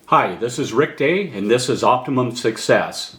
Hi, this is Rick Day, and this is Optimum Success.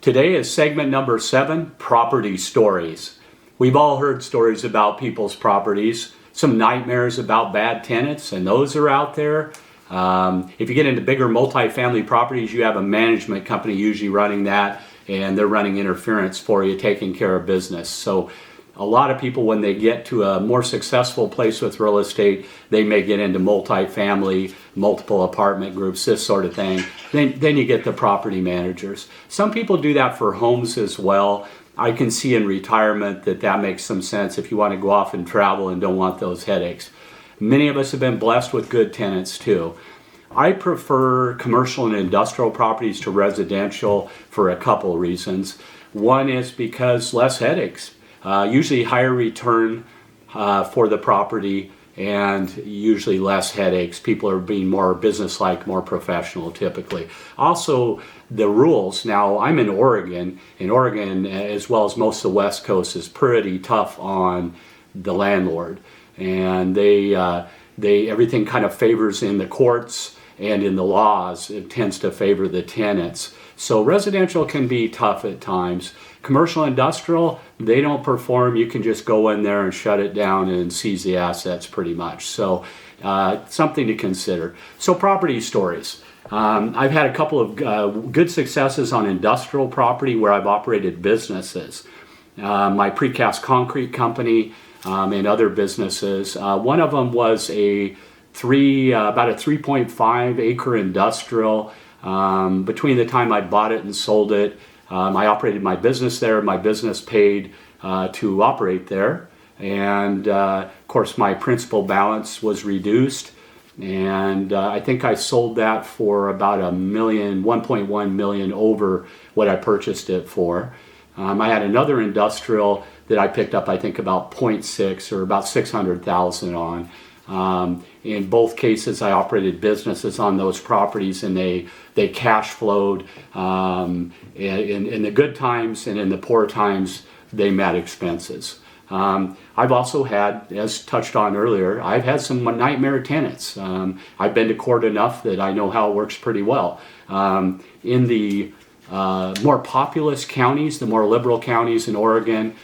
Today is segment number 7, Property Stories. We've all heard stories about people's properties, some nightmares about bad tenants, and those are out there. If you get into bigger multifamily properties, you have a management company usually running that, and they're running interference for you, taking care of business. So a lot of people, when they get to a more successful place with real estate, they may get into multifamily, multiple apartment groups, this sort of thing. Then you get the property managers. Some people do that for homes as well. I can see in retirement that makes some sense if you want to go off and travel and don't want those headaches. Many of us have been blessed with good tenants too. I prefer commercial and industrial properties to residential for a couple reasons. One is because less headaches. Usually higher return for the property and usually less headaches. People are being more business-like, more professional typically. Also, the rules. Now, I'm in Oregon, and Oregon, as well as most of the West Coast, is pretty tough on the landlord. And they everything kind of favors in the courts and in the laws. It tends to favor the tenants. So residential can be tough at times. Commercial, industrial, they don't perform. You can just go in there and shut it down and seize the assets pretty much. So something to consider. So property stories. I've had a couple of good successes on industrial property where I've operated businesses. My precast concrete company and other businesses. One of them was about a 3.5 acre industrial. Between the time I bought it and sold it, I operated my business there. My business paid to operate there. And of course, my principal balance was reduced. And I think I sold that for about $1.1 million over what I purchased it for. I had another industrial that I picked up, I think about 0.6 or about 600,000 on. In both cases, I operated businesses on those properties, and they cash flowed. In the good times and in the poor times, they met expenses. I've also had, as touched on earlier, I've had some nightmare tenants. I've been to court enough that I know how it works pretty well. In the more populous counties, the more liberal counties in Oregon,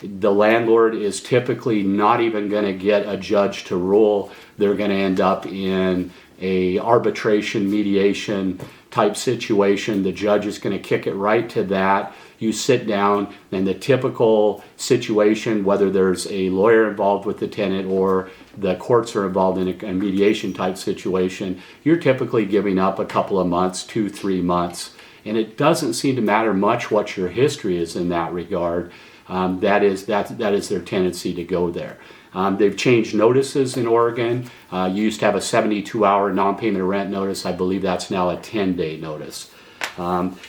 the landlord is typically not even going to get a judge to rule. They're going to end up in a arbitration, mediation type situation. The judge is going to kick it right to that. You sit down, and the typical situation, whether there's a lawyer involved with the tenant or the courts are involved in a mediation type situation, you're typically giving up a couple of months, 2-3 months. And it doesn't seem to matter much what your history is in that regard. That is their tendency to go there. They've changed notices in Oregon. You used to have a 72-hour non-payment of rent notice. I believe that's now a 10-day notice.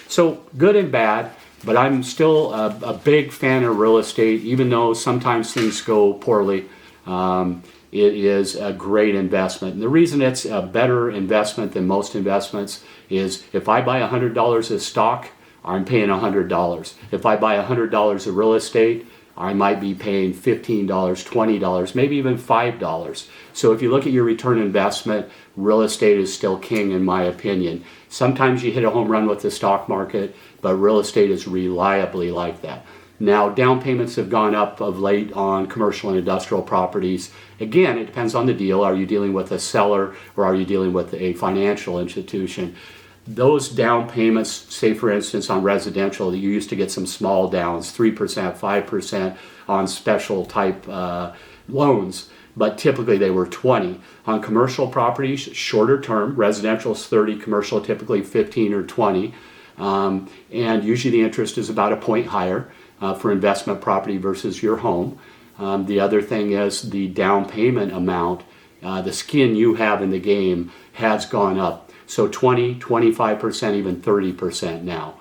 So good and bad, but I'm still a big fan of real estate, even though sometimes things go poorly. It is a great investment. And the reason it's a better investment than most investments is if I buy $100 of stock, I'm paying $100. If I buy $100 of real estate, I might be paying $15, $20, maybe even $5. So if you look at your return investment, real estate is still king in my opinion. Sometimes you hit a home run with the stock market, but real estate is reliably like that. Now, down payments have gone up of late on commercial and industrial properties. Again, it depends on the deal. Are you dealing with a seller or are you dealing with a financial institution? Those down payments, say for instance on residential, you used to get some small downs, 3%, 5% on special type loans, but typically they were 20. On commercial properties, shorter term, residential is 30, commercial typically 15 or 20, and usually the interest is about a point higher for investment property versus your home. The other thing is the down payment amount, the skin you have in the game has gone up. So 20, 25%, even 30% now.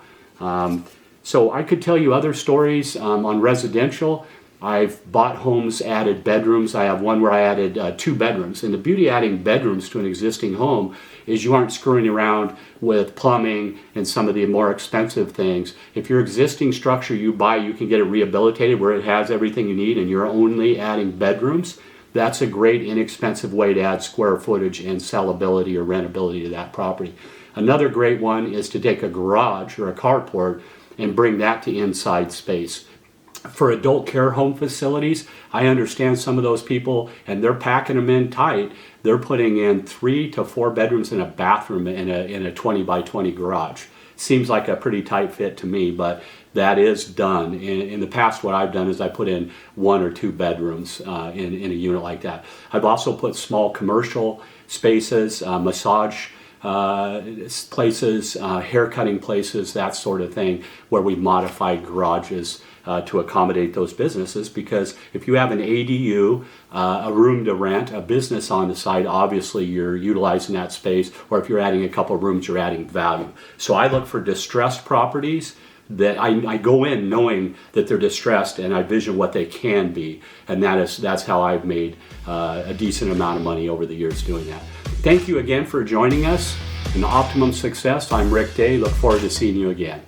So I could tell you other stories on residential. I've bought homes, added bedrooms. I have one where I added 2 bedrooms. And the beauty of adding bedrooms to an existing home is you aren't screwing around with plumbing and some of the more expensive things. If your existing structure you buy, you can get it rehabilitated where it has everything you need and you're only adding bedrooms. That's a great inexpensive way to add square footage and sellability or rentability to that property. Another great one is to take a garage or a carport and bring that to inside space. For adult care home facilities, I understand some of those people, and they're packing them in tight. They're putting in 3 to 4 bedrooms and a bathroom in a 20 by 20 garage. Seems like a pretty tight fit to me, but that is done. In the past, what I've done is I put in 1 or 2 bedrooms in a unit like that. I've also put small commercial spaces, massage places, hair cutting places, that sort of thing, where we modified garages to accommodate those businesses. Because if you have an ADU, a room to rent, a business on the side, obviously you're utilizing that space, or if you're adding a couple of rooms, you're adding value. So I look for distressed properties that I go in knowing that they're distressed, and I vision what they can be, and that's how I've made a decent amount of money over the years doing that. Thank you again for joining us in Optimum Success. I'm Rick Day. Look forward to seeing you again.